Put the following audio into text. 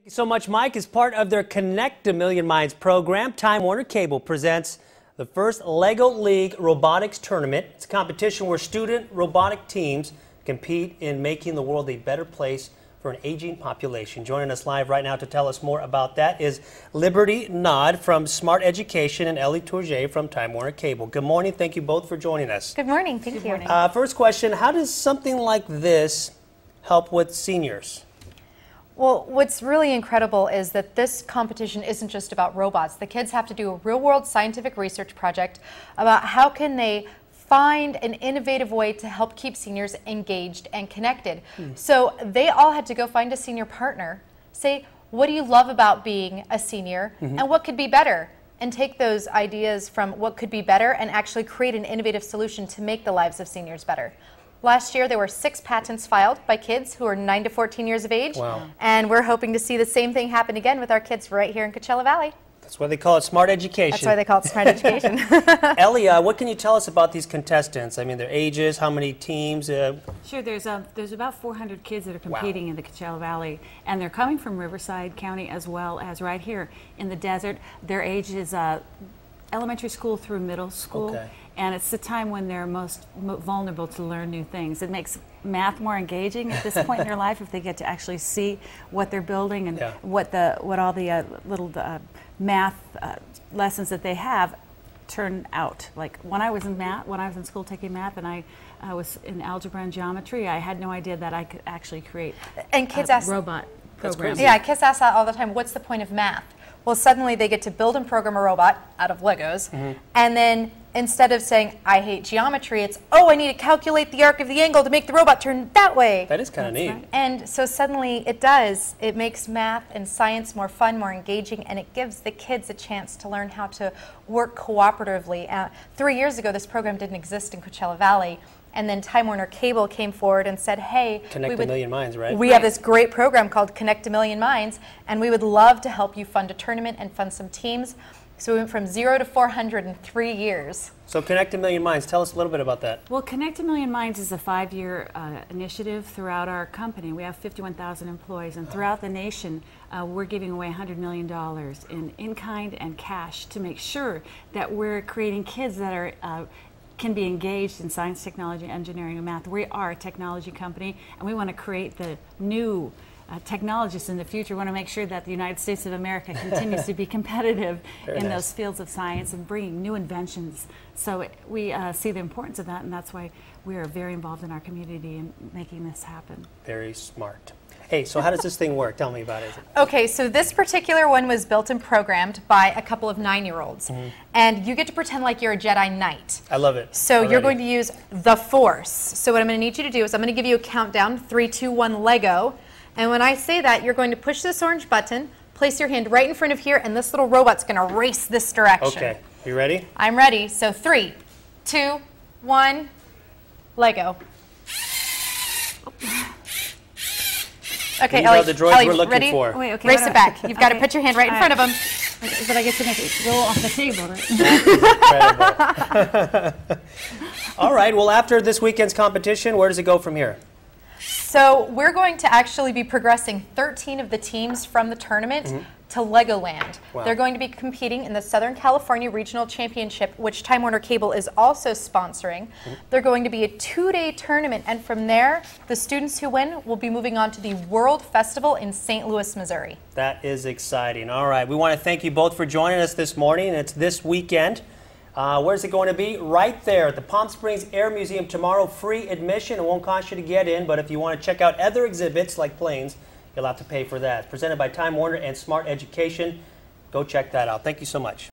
Thank you so much, Mike. As part of their Connect a Million Minds program, Time Warner Cable presents the first LEGO League Robotics Tournament. It's a competition where student robotic teams compete in making the world a better place for an aging population. Joining us live right now to tell us more about that is Liberty Nod from Smart Education and Ellie Tourget from Time Warner Cable. Good morning. Thank you both for joining us. Good morning. Thank you. First question, how does something like this help with seniors? Well, what's really incredible is that this competition isn't just about robots. The kids have to do a real-world scientific research project about how can they find an innovative way to help keep seniors engaged and connected. So they all had to go find a senior partner, say, what do you love about being a senior and what could be better? And take those ideas from what could be better and actually create an innovative solution to make the lives of seniors better. Last year, there were 6 patents filed by kids who are 9 to 14 years of age. Wow. And we're hoping to see the same thing happen again with our kids right here in Coachella Valley. That's why they call it Smart Education. That's why they call it Smart Education. Ellie, what can you tell us about these contestants? I mean, their ages, how many teams? Sure, there's about 400 kids that are competing in the Coachella Valley, and they're coming from Riverside County as well as right here in the desert. Their age is elementary school through middle school. Okay. And it's the time when they're most vulnerable to learn new things. It makes math more engaging at this point in their life if they get to actually see what they're building and what all the little math lessons that they have turn out. Like when I was in school taking math, and I was in algebra and geometry, I had no idea that I could actually create robot programs. Yeah, kids ask that all the time. What's the point of math? Well, suddenly they get to build and program a robot out of Legos, and then instead of saying, I hate geometry, it's, oh, I need to calculate the arc of the angle to make the robot turn that way. That is kind of neat. Right. And so suddenly it does. It makes math and science more fun, more engaging, and it gives the kids a chance to learn how to work cooperatively. 3 years ago, this program didn't exist in Coachella Valley. And then Time Warner Cable came forward and said, hey, Connect a Million Minds, right? We have this great program called Connect a Million Minds, and we would love to help you fund a tournament and fund some teams. So we went from 0 to 400 in 3 years. So Connect a Million Minds, tell us a little bit about that. Well, Connect a Million Minds is a 5-year initiative throughout our company. We have 51,000 employees, and throughout the nation, we're giving away $100 million in-kind and cash to make sure that we're creating kids that are can be engaged in science, technology, engineering, and math. We are a technology company, and we want to create the new technologists in the future. We want to make sure that the United States of America continues to be competitive in those fields of science and bringing new inventions. So we see the importance of that, and that's why we are very involved in our community in making this happen. Very smart. Hey, so how does this thing work? Tell me about it. Okay, so this particular one was built and programmed by a couple of 9-year-olds. And you get to pretend like you're a Jedi Knight. I love it. So you're going to use the Force. So what I'm going to need you to do is I'm going to give you a countdown, 3, 2, 1, Lego. And when I say that, you're going to push this orange button, place your hand right in front of here, and this little robot's going to race this direction. Okay, you ready? I'm ready. So 3, 2, 1, Lego. Okay, These are the droids Ellie, we're looking ready? for. Wait, okay, Race it back. You've got to put your hand right in front of them. But I get to make it roll off the table, right? Incredible. All right, well, after this weekend's competition, where does it go from here? So we're going to actually be progressing 13 of the teams from the tournament to Legoland. Wow. They're going to be competing in the Southern California Regional Championship, which Time Warner Cable is also sponsoring. They're going to be a 2-day tournament, and from there, the students who win will be moving on to the World Festival in St. Louis, Missouri. That is exciting. All right, we want to thank you both for joining us this morning. It's this weekend. Where's it going to be? Right there at the Palm Springs Air Museum tomorrow. Free admission. It won't cost you to get in, but if you want to check out other exhibits like planes, you'll have to pay for that. Presented by Time Warner and Smart Education. Go check that out. Thank you so much.